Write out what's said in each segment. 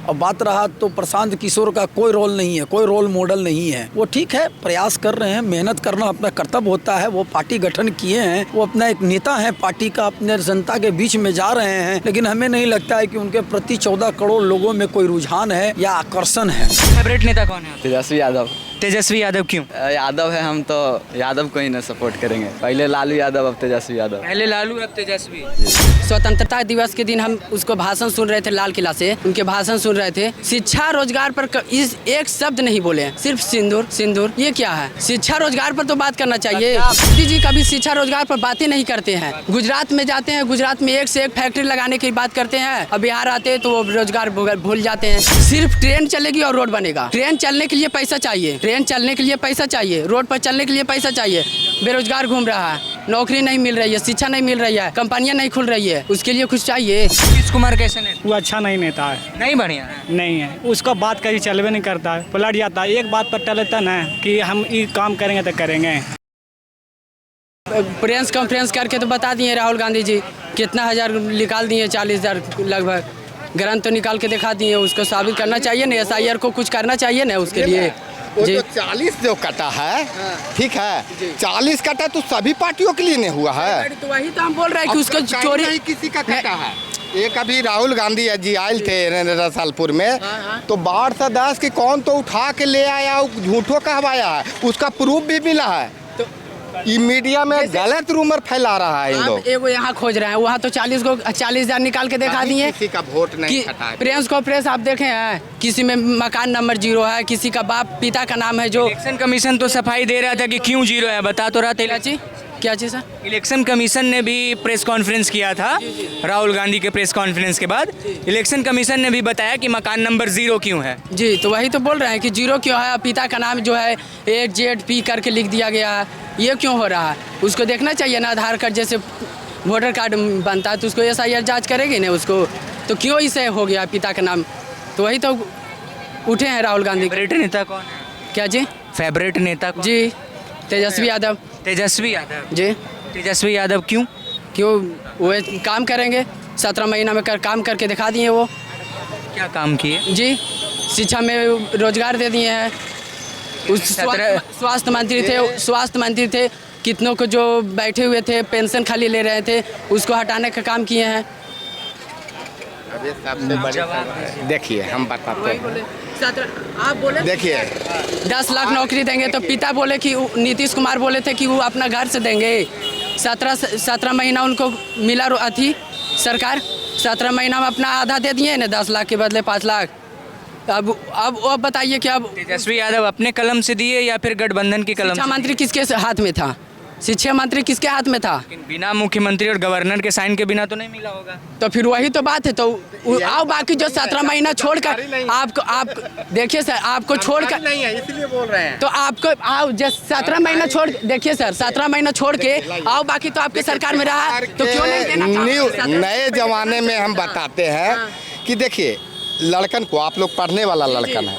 और बात रहा तो प्रशांत किशोर का कोई रोल नहीं है, कोई रोल मॉडल नहीं है। वो ठीक है, प्रयास कर रहे हैं, मेहनत करना अपना कर्तव्य होता है। वो पार्टी गठन किए हैं, वो अपना एक नेता है पार्टी का, अपने जनता के बीच में जा रहे हैं, लेकिन हमें नहीं लगता है कि उनके प्रति 14 करोड़ लोगों में कोई रुझान है या आकर्षण है। फेवरेट नेता कौन है? तेजस्वी यादव। तेजस्वी यादव क्यों? यादव है, हम तो यादव को ही ना सपोर्ट करेंगे। पहले लालू यादव, अब तेजस्वी यादव। पहले लालू अब तेजस्वी। स्वतंत्रता दिवस के दिन हम उसको भाषण सुन रहे थे, लाल किला से उनके भाषण सुन रहे थे। शिक्षा रोजगार पर इस एक शब्द नहीं बोले, सिर्फ सिंदूर सिंदूर। ये क्या है? शिक्षा रोजगार पर तो बात करना चाहिए। मोदी जी कभी शिक्षा रोजगार पर बातें नहीं करते हैं। गुजरात में जाते हैं, गुजरात में एक से एक फैक्ट्री लगाने की बात करते हैं, अब बिहार आते हैं तो वो रोजगार भूल जाते हैं। सिर्फ ट्रेन चलेगी और रोड बनेगा। ट्रेन चलने के लिए पैसा चाहिए, ट्रेन चलने के लिए पैसा चाहिए, रोड पर चलने के लिए पैसा चाहिए। बेरोजगार घूम रहा है, नौकरी नहीं मिल रही है, शिक्षा नहीं मिल रही है, कंपनियां नहीं खुल रही है, उसके लिए कुछ चाहिए। नीतीश कुमार कैसे नेता? वो अच्छा नहीं नेता है, नहीं बढ़िया है। नहीं है। उसका बात कहीं चलवे नहीं करता है, पलट जाता है। एक बात पर टलता ना कि हम ये काम करेंगे तो करेंगे। प्रेस कॉन्फ्रेंस करके तो बता दिए राहुल गांधी जी, कितना हजार निकाल दिए, 40,000 लगभग ग्रंथ तो निकाल के दिखा दिए। उसको साबित करना चाहिए ना, SIR को कुछ करना चाहिए ना उसके लिए। वो जो 40 जो कटा है, ठीक है, 40 कटा तो सभी पार्टियों के लिए नहीं हुआ है। तो वही तो हम बोल रहे हैं कि उसको चोरी नहीं किसी का कटा है। एक अभी राहुल गांधी जी आए थे रसालपुर में, तो 810 की कौन तो उठा के ले आया, झूठो कहवाया है, उसका प्रूफ भी मिला है। ये मीडिया में गलत रूमर फैला रहा है इन लोग। एगो यहाँ खोज रहे हैं, वहाँ तो 40,000 निकाल के दिखा दिए। किसी का वोट नहीं कटा है। प्रेस कॉन्फ्रेंस आप देखे हैं, किसी में मकान नंबर 0 है, किसी का बाप पिता का नाम है जो। इलेक्शन कमीशन तो सफाई दे रहा था कि क्यों 0 है, बता तो रहा था। क्या चीज़ सर? इलेक्शन कमीशन ने भी प्रेस कॉन्फ्रेंस किया था राहुल गांधी के प्रेस कॉन्फ्रेंस के बाद। इलेक्शन कमीशन ने भी बताया कि मकान नंबर 0 क्यों है। जी, तो वही तो बोल रहे हैं कि 0 क्यों है। पिता का नाम जो है AZP करके लिख दिया गया है, ये क्यों हो रहा है? उसको देखना चाहिए ना। आधार कार्ड जैसे वोटर कार्ड बनता है तो उसको SIR जाँच करेगी ना उसको, तो क्यों इसे हो गया पिता का नाम? तो वही तो उठे हैं राहुल गांधी। फेवरेट नेता कौन है? क्या जी? फेवरेट नेता कौन? जी तेजस्वी यादव। तेजस्वी यादव जी। तेजस्वी यादव क्यों? वो काम करेंगे, 17 महीना में काम करके दिखा दिए। वो क्या काम किए जी? शिक्षा में रोजगार दे दिए हैं। स्वास्थ्य मंत्री थे, कितनों को जो बैठे हुए थे पेंशन खाली ले रहे थे, उसको हटाने का काम किए हैं। अभी सबसे बड़ी देखिए, हम बताते हैं। आप बोले देखिए 10 लाख नौकरी देंगे, तो पिता बोले कि नीतीश कुमार बोले थे कि वो अपना घर से देंगे। 17 महीना उनको मिला अथी सरकार, 17 महीना में अपना आधा दे दिए ना, 10 लाख के बदले 5 लाख। अब बताइए कि अब तेजस्वी यादव अपने कलम से दिए या फिर गठबंधन की कलम? शिक्षा मंत्री किसके हाथ में था? शिक्षा मंत्री किसके हाथ में था? बिना मुख्यमंत्री और गवर्नर के साइन के बिना तो नहीं मिला होगा। तो फिर वही तो बात है। तो आओ बाकी जो 17 महीना छोड़कर आप देखिए सर, आपको छोड़कर नहीं है इसलिए बोल रहे हैं। तो आपको आओ जैसे 17 महीना छोड़, देखिए सर 17 महीना छोड़ के आओ, बाकी तो आपके सरकार में रहा तो क्यों नहीं देना? नए जमाने में हम बताते हैं कि देखिए, लड़कन को, आप लोग पढ़ने वाला लड़कन है,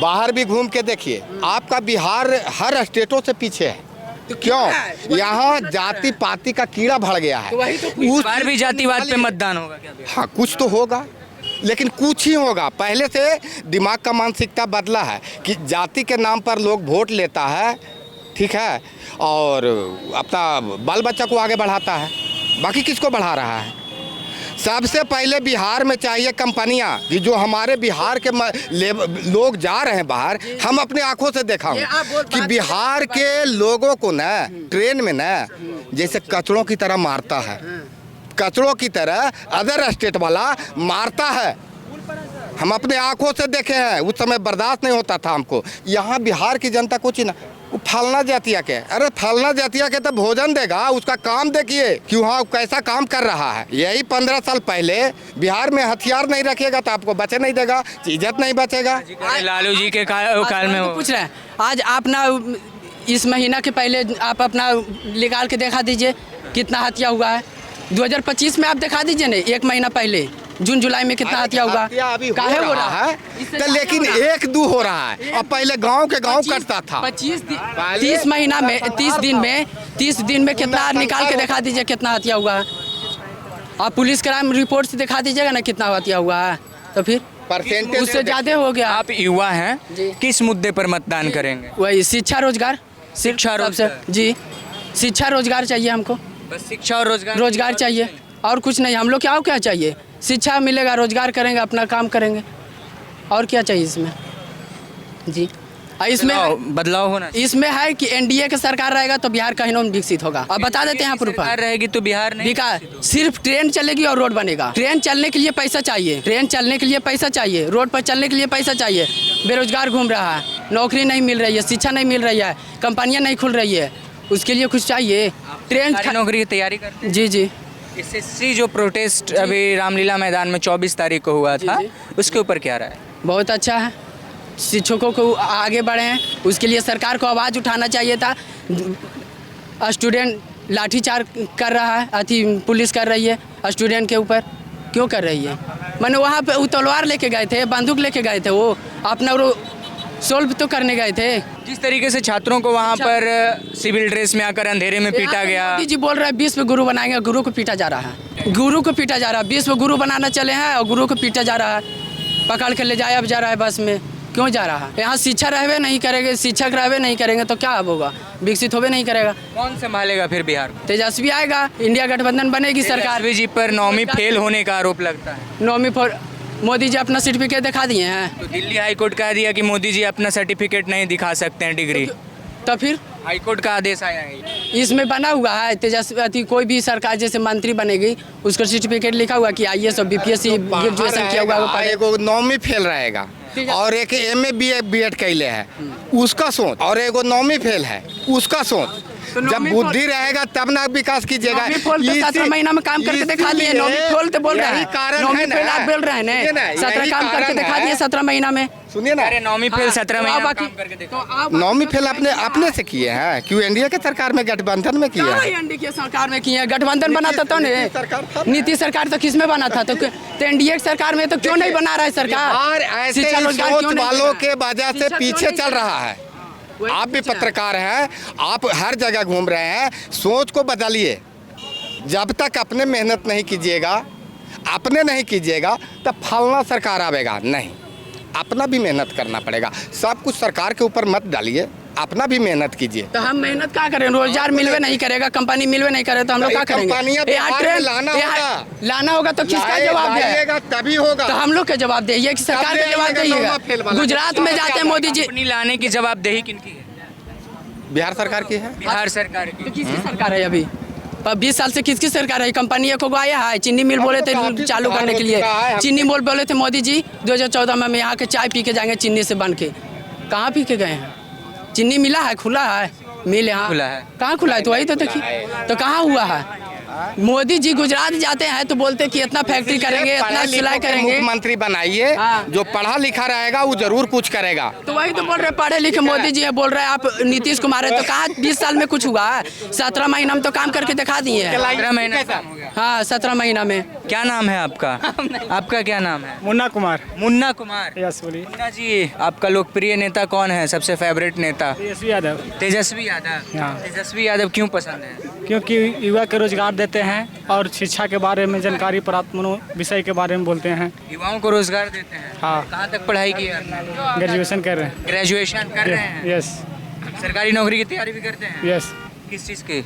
बाहर भी घूम के देखिए, आपका बिहार हर स्टेटों से पीछे है। तो क्यों? यहाँ जाति पाति का कीड़ा भड़ गया है। उस बार भी जातिवाद पे मतदान होगा क्या? हाँ, कुछ तो होगा, लेकिन कुछ ही होगा। पहले से दिमाग का मानसिकता बदला है कि जाति के नाम पर लोग वोट लेता है, ठीक है, और अपना बाल बच्चा को आगे बढ़ाता है। बाकी किसको बढ़ा रहा है? सबसे पहले बिहार में चाहिए कंपनियां कि जो हमारे बिहार के लोग जा रहे हैं बाहर, हम अपने आंखों से देखा हूं कि बिहार के लोगों को ना ट्रेन में ना जैसे कचड़ों की तरह मारता है, कचड़ों की तरह अदर स्टेट वाला मारता है। हम अपने आंखों से देखे हैं, उस समय बर्दाश्त नहीं होता था हमको। यहाँ बिहार की जनता कुछ ना, वो फलना जातिया के, अरे फलना जातिया के तो भोजन देगा, उसका काम देखिए क्यों, हाँ कैसा काम कर रहा है। यही 15 साल पहले बिहार में हथियार नहीं रखिएगा तो आपको बचे नहीं देगा, इज्जत नहीं बचेगा। लालू जी के काल में पूछ रहे हैं। आज आप ना इस महीना के पहले आप अपना निकाल के दिखा दीजिए कितना हत्या हुआ है। 2025 में आप दिखा दीजिए ना, 1 महीना पहले जून जुलाई में कितना हत्या होगा? काहे हो रहा है? तो लेकिन 1-2 हो रहा है। अब पहले गांव के गांव कटता था। 30 महीना में 30 दिन में कितना निकाल के दिखा दीजिए कितना हत्या हुआ है। आप पुलिस क्राइम रिपोर्ट से दिखा दीजिएगा ना कितना हत्या हुआ है। तो फिर परसेंटेज उससे ज़्यादा हो गया। आप युवा हैं, जी। किस मुद्दे पर मतदान करेंगे? वही शिक्षा रोजगार, शिक्षा सबसे रोजगार। जी, शिक्षा रोजगार चाहिए हमको, बस शिक्षा और रोजगार। रोजगार चाहिए और कुछ नहीं। हम लोग क्या चाहिए, शिक्षा मिलेगा, रोजगार करेंगे, अपना काम करेंगे, और क्या चाहिए इसमें जी। बदलाव होना चाहिए। इसमें है कि एनडीए की सरकार रहेगा तो बिहार कहीं ना विकसित होगा। अब बता देते हैं प्रूफ सरकार रहेगी तो बिहार नहीं विकास, सिर्फ ट्रेन चलेगी और रोड बनेगा। ट्रेन चलने के लिए पैसा चाहिए, ट्रेन चलने के लिए पैसा चाहिए, रोड पर चलने के लिए पैसा चाहिए। बेरोजगार घूम रहा है, नौकरी नहीं मिल रही है, शिक्षा नहीं मिल रही है, कंपनियां नहीं खुल रही है, उसके लिए कुछ चाहिए। ट्रेन नौकरी की तैयारी करते हैं। जी जी। एसएससी जो प्रोटेस्ट अभी रामलीला मैदान में 24 तारीख को हुआ था, उसके ऊपर क्या रहा है? बहुत अच्छा है, शिक्षकों को आगे बढ़े हैं, उसके लिए सरकार को आवाज़ उठाना चाहिए था। स्टूडेंट लाठीचार्ज कर रहा है, अथी पुलिस कर रही है स्टूडेंट के ऊपर, क्यों कर रही है? मैंने वहाँ पे वो तलवार लेके गए थे, बंदूक लेके गए थे, वो अपना वो सोल्व तो करने गए थे। जिस तरीके से छात्रों को वहाँ पर सिविल ड्रेस में आकर अंधेरे में पीटा गया। मोदी जी बोल रहे हैं विश्व गुरु बनाएंगे, गुरु को पीटा जा रहा है, गुरु को पीटा जा रहा है। विश्व गुरु बनाना चले हैं और गुरु को पीटा जा रहा है, पकड़ के ले जाया जा रहा है बस में। क्यों जा रहा है? यहाँ शिक्षा रहवे नहीं करेंगे, शिक्षक रहवे नहीं करेंगे तो क्या अब होगा, विकसित होवे नहीं करेगा। कौन संभालेगा फिर बिहार को? तेजस्वी आएगा, इंडिया गठबंधन बनेगी सरकार। तेजस्वी जी पर 9वीं फेल होने का आरोप लगता है। 9वीं पर मोदी जी अपना सर्टिफिकेट दिखा दिए हैं, तो दिल्ली हाई कोर्ट कह दिया कि मोदी जी अपना सर्टिफिकेट नहीं दिखा सकते हैं, डिग्री। तो फिर हाई कोर्ट का आदेश आया है। इसमें बना हुआ है तेजस्वी, कोई भी सरकार जैसे मंत्री बनेगी उसका सर्टिफिकेट लिखा हुआ कि आईएएस और बीपीएससी ग्रेजुएशन किया हुआ है, वो पढ़े। एगो 9वीं फेल रहेगा और एक MA BEd कैले है, उसका सोच, और एगो 9वीं फेल है, उसका सोच। तो जब 9वीं बुद्धि रहेगा तब ना विकास कीजिएगा। 9वीं फेल तो 17 महीना में काम करके दिखा दिए। 9वीं फेल तो बोल रहे हैं, 9वीं फेल आप बोल रहे हैं ना, 17 काम करके दिखा दिए 17 महीना में। सुनिए ना, अरे 9वीं फेल 17 महीना बाकी काम करके देखो। 9वीं फेल अपने से किए हैं, क्यों एनडीए के सरकार में गठबंधन में किए हैं? एनडीए की सरकार में किए हैं, गठबंधन बना था तो नीतीश सरकार था। नीतीश सरकार तो किसमें बना था? तो एनडीए की सरकार में तो क्यों नहीं बना रहा है सरकार? बिहार ऐसे शिक्षा ही रोजगार सोच क्यों नहीं वालों बना? के वजह से शिक्षा क्यों पीछे नहीं चल बना? रहा है। वही आप भी पूछा। पत्रकार हैं, आप हर जगह घूम रहे हैं, सोच को बदलिए। जब तक अपने मेहनत नहीं कीजिएगा, अपने नहीं कीजिएगा, तब फलना सरकार आवेगा नहीं। अपना भी मेहनत करना पड़ेगा, सब कुछ सरकार के ऊपर मत डालिए, अपना भी मेहनत कीजिए। तो हम मेहनत क्या करें? रोजगार मिलवे नहीं करेगा, कंपनी मिलवे नहीं करे तो हम लोग क्या कंपनियां करेंगे? यहाँ बिहार में लाना यहाँ होगा। लाना होगा तो किसका जवाब है? लाइएगा तभी होगा। तो हम लोग का जवाब दे, ये कि सरकार का जवाब दीजिएगा। गुजरात में जाते हैं मोदी जी, अपनी लाने की जवाबदेही किनकी है? बिहार सरकार की है। बिहार सरकार की। तो किसकी सरकार है अभी? 20 साल से किसकी सरकार है? कंपनी को आया है, चीनी मिल बोले थे चालू करने के लिए, चीनी मिल बोले थे मोदी जी 2014 में हम यहाँ के चाय पी के जाएंगे चीनी से बन के। कहाँ पी के गए हैं? चीनी मिला है, खुला है मिल यहाँ? खुला है। कहाँ खुला है? तो वही तो देखिए, तो कहाँ हुआ है? मोदी जी गुजरात जाते हैं तो बोलते कि इतना फैक्ट्री करेंगे, इतना सिलाई करेंगे। मुख्यमंत्री बनाइए, हाँ। जो पढ़ा लिखा रहेगा वो जरूर कुछ करेगा। तो वही तो बोल रहे पढ़े लिखे मोदी जी है, बोल रहे हैं आप नीतीश कुमार है, तो कहाँ 20 साल में कुछ हुआ है? 17 महीना में तो काम करके दिखा दिए हैं। 17 महीना काम हो गया। हाँ 17 महीना में। क्या नाम है आपका? आपका क्या नाम है? मुन्ना कुमार। मुन्ना कुमार। यस बोलिए। मुन्ना जी, आपका लोकप्रिय नेता कौन है, सबसे फेवरेट नेता? तेजस्वी यादव। तेजस्वी यादव। हाँ। तेजस्वी यादव क्यों पसंद है? क्योंकि युवा के रोजगार देते हैं और शिक्षा के बारे में जानकारी प्राप्त विषय के बारे में बोलते हैं। युवाओं को रोजगार देते हैं। हाँ। कहाँ तक पढ़ाई की है आपने? ग्रेजुएशन कर रहे हैं। ग्रेजुएशन कर रहे हैं। यस सरकारी नौकरी की तैयारी भी करते हैं? यस। किस चीज़ की?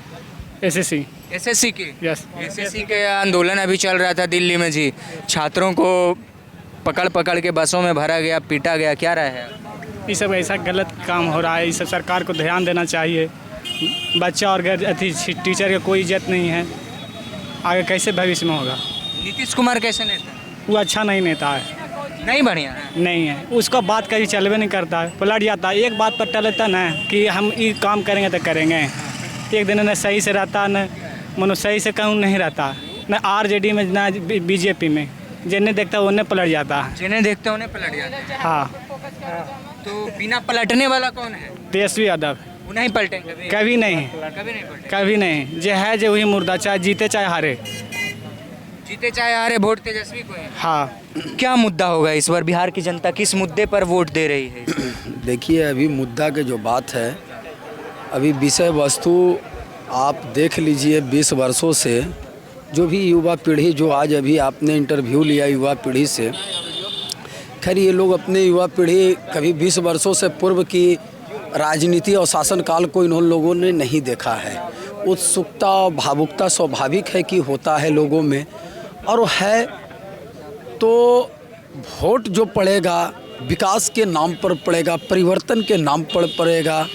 एसएससी। एसएससी की? यस। एसएससी के आंदोलन अभी चल रहा था दिल्ली में जी, छात्रों को पकड़ पकड़ के बसों में भरा गया, पीटा गया, क्या राय है? ये सब ऐसा गलत काम हो रहा है, ये सब सरकार को ध्यान देना चाहिए। बच्चा और टीचर की कोई इज्जत नहीं है, आगे कैसे भविष्य में होगा? नीतीश कुमार कैसे नेता? वो अच्छा नहीं नेता है, नहीं बढ़िया है। नहीं है, उसका बात कभी चलवे नहीं करता है, पलट जाता है। एक बात पर टलता ना कि हम ये काम करेंगे तो करेंगे, एक दिन न सही से रहता, न मनो सही से कहूँ नहीं रहता, न आरजेडी में ना बीजेपी में, जिन्हें देखता है उन्हें पलट जाता है। जिन्हें देखते हैं उन्हें पलट जाते हैं। हाँ, तो बिना पलटने वाला कौन है? तेजस्वी यादव। वो नहीं पलटेंगे कभी? कभी नहीं, कभी नहीं पलटेंगे। कभी नहीं, जो है जो वही मुर्दा, चाहे जीते चाहे हारे। जीते चाहे हारे, वोट तेजस्वी को है। हाँ। क्या मुद्दा होगा इस बार? बिहार की जनता किस मुद्दे पर वोट दे रही है? देखिए, अभी मुद्दा के जो बात है, अभी विषय वस्तु आप देख लीजिए। 20 वर्षों से जो भी युवा पीढ़ी, जो आज अभी आपने इंटरव्यू लिया युवा पीढ़ी से, खैर ये लोग अपने युवा पीढ़ी कभी 20 वर्षों से पूर्व की राजनीति और शासनकाल को इन लोगों ने नहीं देखा है। उत्सुकता और भावुकता स्वाभाविक है कि होता है लोगों में, और वो है तो वोट जो पड़ेगा विकास के नाम पर पड़ेगा, परिवर्तन के नाम पर पड़ेगा,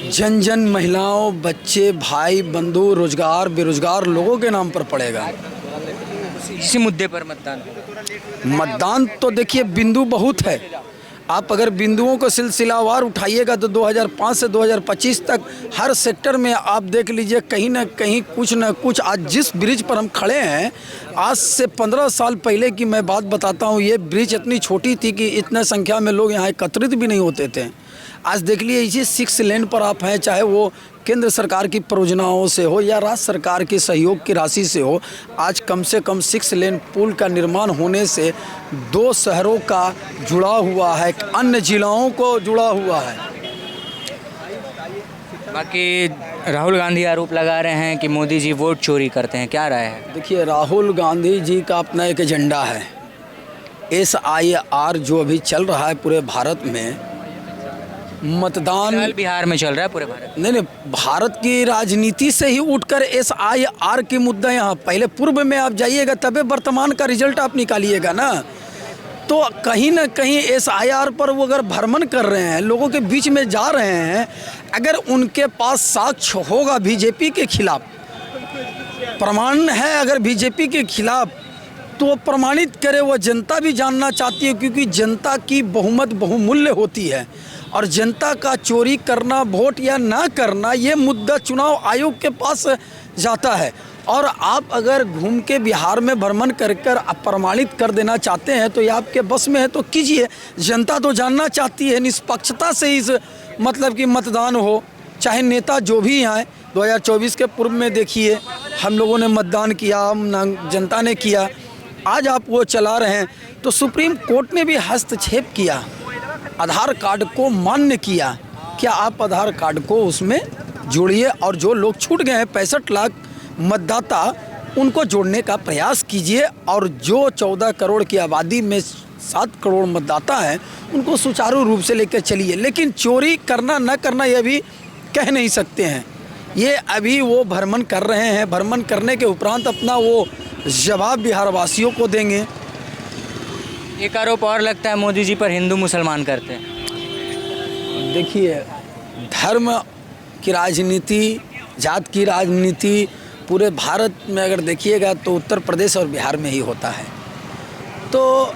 जन जन महिलाओं, बच्चे, भाई बंधु, रोजगार बेरोजगार लोगों के नाम पर पड़ेगा। इसी मुद्दे पर मतदान तो देखिए बिंदु बहुत है। आप अगर बिंदुओं को सिलसिलावार उठाइएगा तो 2005 से 2025 तक हर सेक्टर में आप देख लीजिए कहीं ना कहीं कुछ ना कुछ। आज जिस ब्रिज पर हम खड़े हैं, आज से 15 साल पहले की मैं बात बताता हूँ, ये ब्रिज इतनी छोटी थी कि इतने संख्या में लोग यहाँ एकत्रित भी नहीं होते थे। आज देख लीजिए इसी 6 लेन पर आप हैं, चाहे वो केंद्र सरकार की परियोजनाओं से हो या राज्य सरकार के सहयोग की राशि से हो। आज कम से कम 6 लेन पुल का निर्माण होने से 2 शहरों का जुड़ा हुआ है, अन्य जिलाओं को जुड़ा हुआ है। बाकी राहुल गांधी आरोप लगा रहे हैं कि मोदी जी वोट चोरी करते हैं, क्या राय है? देखिए राहुल गांधी जी का अपना एक एजेंडा है। SIR जो अभी चल रहा है पूरे भारत में, मतदान बिहार में चल रहा है पूरे भारत। नहीं, भारत की राजनीति से ही उठकर SIR की मुद्दा यहाँ, पहले पूर्व में आप जाइएगा तबे वर्तमान का रिजल्ट आप निकालिएगा ना। तो कहीं ना कहीं SIR पर वो अगर भ्रमण कर रहे हैं, लोगों के बीच में जा रहे हैं, अगर उनके पास साक्ष्य होगा बीजेपी के खिलाफ, प्रमाण है अगर बीजेपी के खिलाफ, तो वो प्रमाणित करे। वो जनता भी जानना चाहती है, क्योंकि जनता की बहुमत बहुमूल्य होती है, और जनता का चोरी करना, वोट या ना करना, ये मुद्दा चुनाव आयोग के पास जाता है। और आप अगर घूम के बिहार में भ्रमण कर प्रमाणित कर देना चाहते हैं तो ये आपके बस में है तो कीजिए। जनता तो जानना चाहती है, निष्पक्षता से इस मतलब कि मतदान हो, चाहे नेता जो भी आए। 2024 के पूर्व में देखिए हम लोगों ने मतदान किया, जनता ने किया, आज आप वो चला रहे हैं। तो सुप्रीम कोर्ट ने भी हस्तक्षेप किया, आधार कार्ड को मान्य किया। क्या आप आधार कार्ड को उसमें जोड़िए, और जो लोग छूट गए हैं 65 लाख मतदाता, उनको जोड़ने का प्रयास कीजिए, और जो 14 करोड़ की आबादी में 7 करोड़ मतदाता हैं उनको सुचारू रूप से लेकर चलिए। लेकिन चोरी करना न करना ये भी कह नहीं सकते हैं। ये अभी वो भ्रमण कर रहे हैं, भ्रमण करने के उपरांत अपना वो जवाब बिहार वासियों को देंगे। एक आरोप और लगता है मोदी जी पर, हिंदू मुसलमान करते हैं। देखिए धर्म की राजनीति, जात की राजनीति पूरे भारत में अगर देखिएगा तो उत्तर प्रदेश और बिहार में ही होता है। तो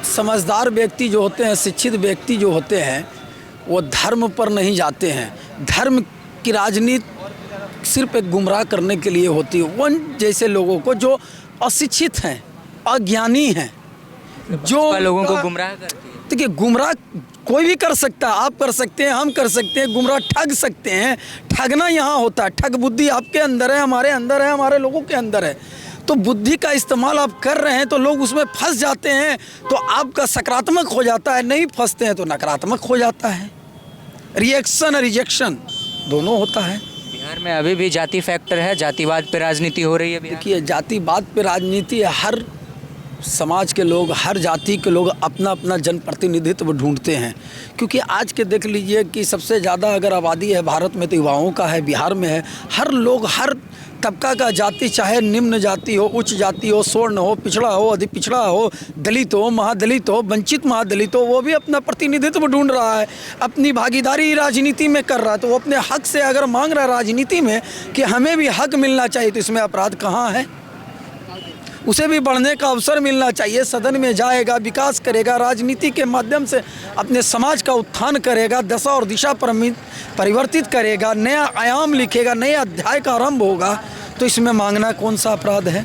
समझदार व्यक्ति जो होते हैं, शिक्षित व्यक्ति जो होते हैं, वो धर्म पर नहीं जाते हैं। धर्म की राजनीति सिर्फ एक गुमराह करने के लिए होती है, उन जैसे लोगों को जो अशिक्षित हैं, अज्ञानी हैं, जो लोगों को गुमराह करती है। देखिए गुमराह कोई भी कर सकता है, आप कर सकते हैं, हम कर सकते हैं, गुमराह ठग सकते हैं। ठगना यहाँ होता है, ठग बुद्धि आपके अंदर है, हमारे अंदर है, हमारे लोगों के अंदर है। तो बुद्धि का इस्तेमाल आप कर रहे हैं तो लोग उसमें फंस जाते हैं, तो आपका सकारात्मक हो जाता है, नहीं फंसते हैं तो नकारात्मक हो जाता है। रिएक्शन और रिजेक्शन दोनों होता है। बिहार में अभी भी जाति फैक्टर है, जातिवाद पे राजनीति हो रही है। देखिए जातिवाद पे राजनीति, हर समाज के लोग, हर जाति के लोग अपना अपना जनप्रतिनिधित्व ढूंढते हैं। क्योंकि आज के देख लीजिए कि सबसे ज़्यादा अगर आबादी है भारत में तो युवाओं का है, बिहार में है। हर लोग, हर तबका का जाति, चाहे निम्न जाति हो, उच्च जाति हो, स्वर्ण हो, पिछड़ा हो, अधिक पिछड़ा हो, दलित हो, महादलित हो, वंचित महादलित हो, वो भी अपना प्रतिनिधित्व ढूंढ रहा है, अपनी भागीदारी राजनीति में कर रहा है। तो वो अपने हक से अगर मांग रहा है राजनीति में कि हमें भी हक मिलना चाहिए, तो इसमें अपराध कहाँ है? उसे भी बढ़ने का अवसर मिलना चाहिए। सदन में जाएगा, विकास करेगा, राजनीति के माध्यम से अपने समाज का उत्थान करेगा, दशा और दिशा परिवर्तित करेगा, नया आयाम लिखेगा, नया अध्याय का आरंभ होगा। तो इसमें मांगना कौन सा अपराध है?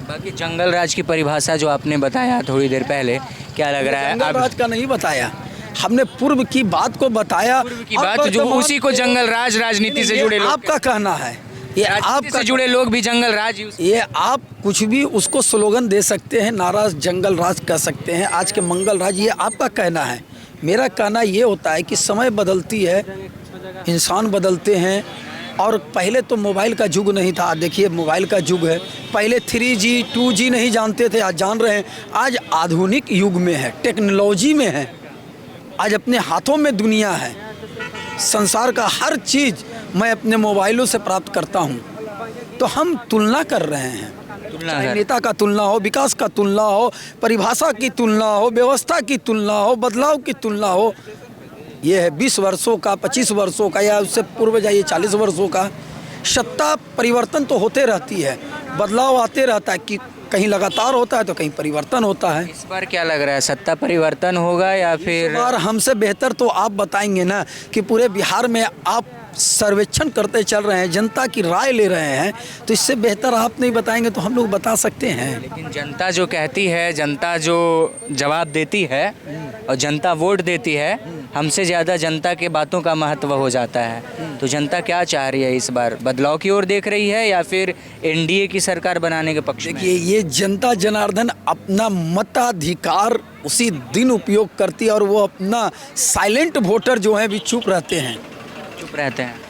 बाकी जंगल राज की परिभाषा जो आपने बताया थोड़ी देर पहले, क्या लग रहा है? जंगल राज का नहीं बताया, हमने पूर्व की बात को बताया। पूर्व की बात जो उसी को जंगल राज राजनीति से जुड़े लोग, आपका कहना है, ये आपसे जुड़े लोग भी जंगल राज, ये आप कुछ भी उसको स्लोगन दे सकते हैं, नाराज जंगल राज कह सकते हैं, आज के मंगल राज, ये आपका कहना है। मेरा कहना ये होता है कि समय बदलती है, इंसान बदलते हैं, और पहले तो मोबाइल का युग नहीं था, देखिए मोबाइल का युग है। पहले 3G 2G नहीं जानते थे, आज जान रहे हैं। आज आधुनिक युग में है, टेक्नोलॉजी में है, आज अपने हाथों में दुनिया है। संसार का हर चीज़ मैं अपने मोबाइलों से प्राप्त करता हूँ। तो हम तुलना कर रहे हैं, चाहे नेता का तुलना हो, विकास का तुलना हो, परिभाषा की तुलना हो, व्यवस्था की तुलना हो, बदलाव की तुलना हो। ये है 20 वर्षों का, 25 वर्षों का, या उससे पूर्व जाइए 40 वर्षों का। सत्ता परिवर्तन तो होते रहती है, बदलाव आते रहता है, कि कहीं लगातार होता है तो कहीं परिवर्तन होता है। इस बार क्या लग रहा है, सत्ता परिवर्तन होगा या फिर? इस बार हमसे बेहतर तो आप बताएंगे ना, कि पूरे बिहार में आप सर्वेक्षण करते चल रहे हैं, जनता की राय ले रहे हैं, तो इससे बेहतर आप नहीं बताएंगे तो हम लोग बता सकते हैं। लेकिन जनता जो कहती है, जनता जो जवाब देती है और जनता वोट देती है, हमसे ज़्यादा जनता के बातों का महत्व हो जाता है। तो जनता क्या चाह रही है इस बार, बदलाव की ओर देख रही है या फिर एनडीए की सरकार बनाने के पक्ष में? देखिए, ये जनता जनार्दन अपना मताधिकार उसी दिन उपयोग करती है, और वो अपना साइलेंट वोटर जो है भी चुप रहते हैं।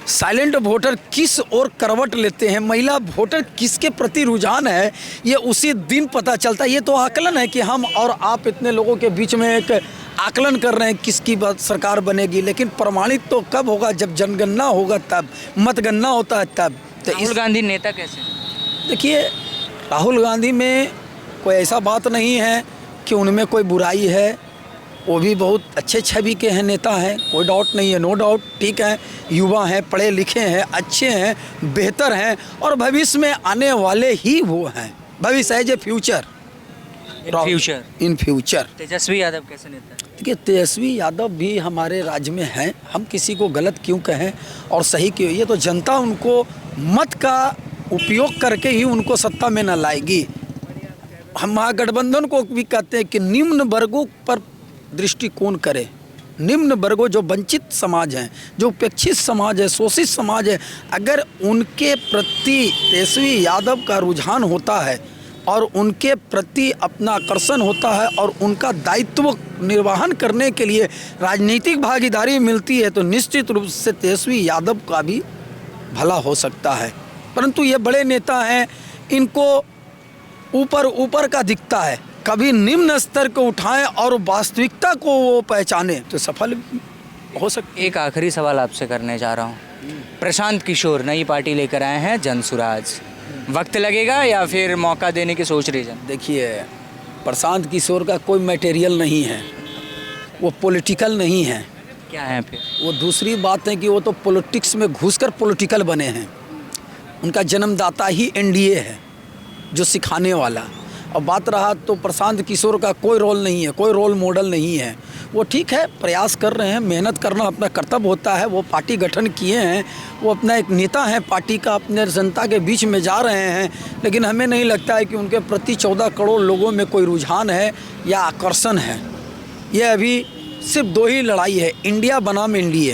साइलेंट वोटर किस ओर करवट लेते हैं, महिला वोटर किसके प्रति रुझान है, ये उसी दिन पता चलता है। ये तो आकलन है कि हम और आप इतने लोगों के बीच में एक आकलन कर रहे हैं किसकी सरकार बनेगी, लेकिन प्रमाणित तो कब होगा, जब जनगणना होगा तब, मतगणना होता है तब। तो राहुल गांधी नेता कैसे? देखिए, राहुल गांधी में कोई ऐसा बात नहीं है कि उनमें कोई बुराई है, वो भी बहुत अच्छे छवि के हैं, नेता हैं, कोई डाउट नहीं है, नो डाउट, ठीक है, युवा हैं, पढ़े लिखे हैं, अच्छे हैं, बेहतर हैं, और भविष्य में आने वाले ही वो हैं। भविष्य है जो future, in future. Tejashwi Yadav कैसे नेता? देखिए, तेजस्वी यादव भी हमारे राज्य में हैं, हम किसी को गलत क्यों कहें और सही क्यों, ये तो जनता उनको मत का उपयोग करके ही उनको सत्ता में न लाएगी। हम महागठबंधन को भी कहते हैं कि निम्न वर्गों पर दृष्टिकोण करे, निम्न वर्गों जो वंचित समाज हैं, जो उपेक्षित समाज है, शोषित समाज है, अगर उनके प्रति तेजस्वी यादव का रुझान होता है और उनके प्रति अपना आकर्षण होता है और उनका दायित्व निर्वहन करने के लिए राजनीतिक भागीदारी मिलती है, तो निश्चित रूप से तेजस्वी यादव का भी भला हो सकता है। परंतु ये बड़े नेता हैं, इनको ऊपर ऊपर का दिखता है, कभी निम्न स्तर को उठाएं और वास्तविकता को वो पहचाने तो सफल हो सकते। एक आखिरी सवाल आपसे करने जा रहा हूँ, प्रशांत किशोर नई पार्टी लेकर आए हैं जनसुराज, वक्त लगेगा या फिर मौका देने की सोच रही है? देखिए, प्रशांत किशोर का कोई मटेरियल नहीं है, वो पॉलिटिकल नहीं है। क्या है फिर? वो दूसरी बात है कि वो तो पॉलिटिक्स में घुसकर पॉलिटिकल बने हैं। उनका जन्मदाता ही एनडीए है, जो सिखाने वाला। और बात रहा तो प्रशांत किशोर का कोई रोल नहीं है, कोई रोल मॉडल नहीं है। वो ठीक है, प्रयास कर रहे हैं, मेहनत करना अपना कर्तव्य होता है। वो पार्टी गठन किए हैं, वो अपना एक नेता हैं पार्टी का, अपने जनता के बीच में जा रहे हैं, लेकिन हमें नहीं लगता है कि उनके प्रति 14 करोड़ लोगों में कोई रुझान है या आकर्षण है। ये अभी सिर्फ 2 ही लड़ाई है, इंडिया बनाम एनडीए।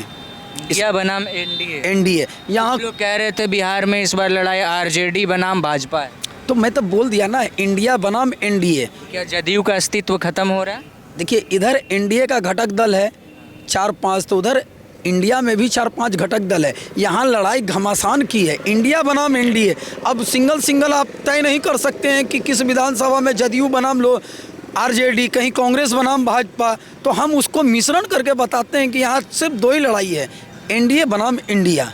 इंडिया बनाम एनडीए। यहाँ लोग कह रहे थे बिहार में इस बार लड़ाई आरजेडी बनाम भाजपा है, तो मैं तो बोल दिया ना, इंडिया बनाम एनडीए। क्या जदयू का अस्तित्व खत्म हो रहा है? देखिए, इधर एनडीए का घटक दल है 4-5, तो उधर इंडिया में भी 4-5 घटक दल है। यहाँ लड़ाई घमासान की है, इंडिया बनाम एनडीए। अब सिंगल आप तय नहीं कर सकते हैं कि किस विधानसभा में जदयू बनाम आरजेडी, कहीं कांग्रेस बनाम भाजपा, तो हम उसको मिश्रण करके बताते हैं कि यहाँ सिर्फ 2 ही लड़ाई है, एनडीए बनाम इंडिया।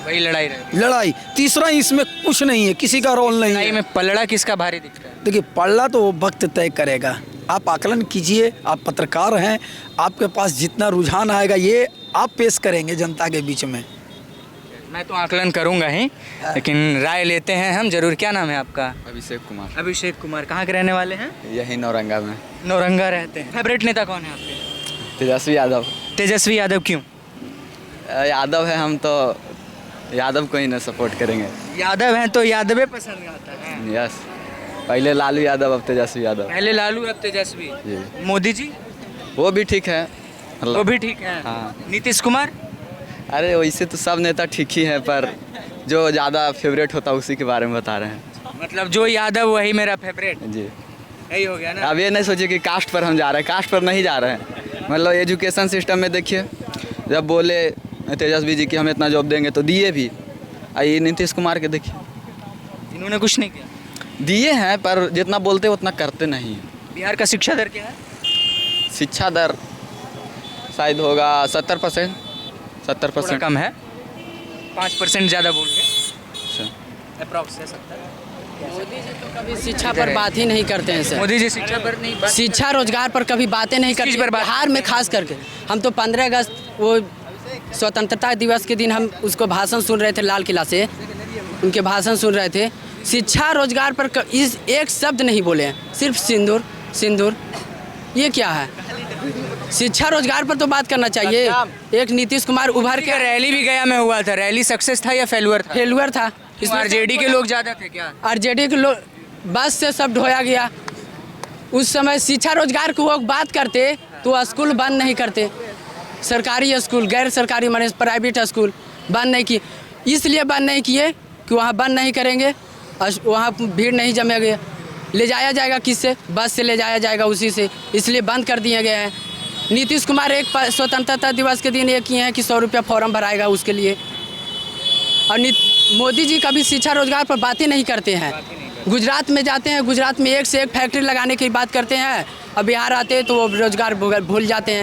वही लड़ाई तीसरा इसमें कुछ नहीं है, किसी का रोल नहीं है। में पलड़ा किसका भारी दिखता है? देखिए, पलड़ा तो वो वक्त तय करेगा। आप आकलन कीजिए, आप पत्रकार हैं, आपके पास जितना रुझान आएगा ये आप पेश करेंगे जनता के बीच में। मैं तो आकलन करूंगा ही, लेकिन राय लेते हैं हम जरूर। क्या नाम है आपका? अभिषेक कुमार। कहाँ के रहने वाले हैं? यही नौरंगा में। नौरंगा रहते हैं। फेवरेट नेता कौन है आपके? तेजस्वी यादव। क्यों? यादव है, हम तो यादव को ही ना सपोर्ट करेंगे। यादव हैं तो यादवे पसंद आता है। यस, पहले लालू यादव, अब तेजस्वी यादव। पहले लालू, अब तेजस्वी जी। मोदी जी? वो भी ठीक है, वो भी ठीक है। हाँ। नीतीश कुमार? अरे वैसे तो सब नेता ठीक ही हैं, पर जो ज़्यादा फेवरेट होता है उसी के बारे में बता रहे हैं। मतलब जो यादव वही मेरा फेवरेट। जी, यही हो गया ना। अब ये नहीं सोचिए कि कास्ट पर हम जा रहे हैं, कास्ट पर नहीं जा रहे हैं। मतलब एजुकेशन सिस्टम में देखिए, जब बोले तेजस्वी जी की हमें इतना जॉब देंगे तो दिए भी। आइए नीतीश कुमार के देखिए, इन्होंने कुछ नहीं किया। दिए हैं पर जितना बोलते उतना करते नहीं। बिहार का शिक्षा दर क्या है? शिक्षा दर शायद होगा 70%। थोड़ा 70%। कम है, 5% ज़्यादा बोल गए। अप्रॉक्स है 70। मोदी जी तो कभी शिक्षा पर बात ही नहीं करते हैं सर। मोदी जी शिक्षा पर नहीं बात- शिक्षा रोजगार पर कभी बातें नहीं चीज़ करते पर बात- बिहार में खास करके। हम तो 15 अगस्त वो स्वतंत्रता दिवस के दिन हम उसको भाषण सुन रहे थे लाल किला से, उनके भाषण सुन रहे थे। शिक्षा रोजगार पर इस एक शब्द नहीं बोले हैं, सिर्फ सिंदूर सिंदूर। ये क्या है? शिक्षा रोजगार पर तो बात करना चाहिए। एक नीतीश कुमार उभर का के रैली भी गया में हुआ था, रैली सक्सेस था या फेलुअर था? फेलुअर था। इसमें आरजेडी के लोग ज़्यादा थे क्या? आरजेडी के लोग बस से सब ढोया गया। उस समय शिक्षा रोजगार की वो बात करते तो स्कूल बंद नहीं करते। सरकारी स्कूल, गैर सरकारी माने प्राइवेट स्कूल बंद नहीं किए। इसलिए बंद नहीं किए कि वहाँ बंद नहीं करेंगे, वहाँ भीड़ नहीं जमेगी। ले जाया जाएगा किससे? बस से ले जाया जाएगा, उसी से। इसलिए बंद कर दिए गए हैं। नीतीश कुमार एक स्वतंत्रता दिवस के दिन ये किए हैं कि 100 रुपया फॉर्म भराएगा उसके लिए। और मोदी जी कभी शिक्षा रोजगार पर बातें नहीं करते हैं। गुजरात में जाते हैं, गुजरात में एक से एक फैक्ट्री लगाने की बात करते हैं, अब बिहार आते हैं तो वो रोजगार भूल जाते हैं।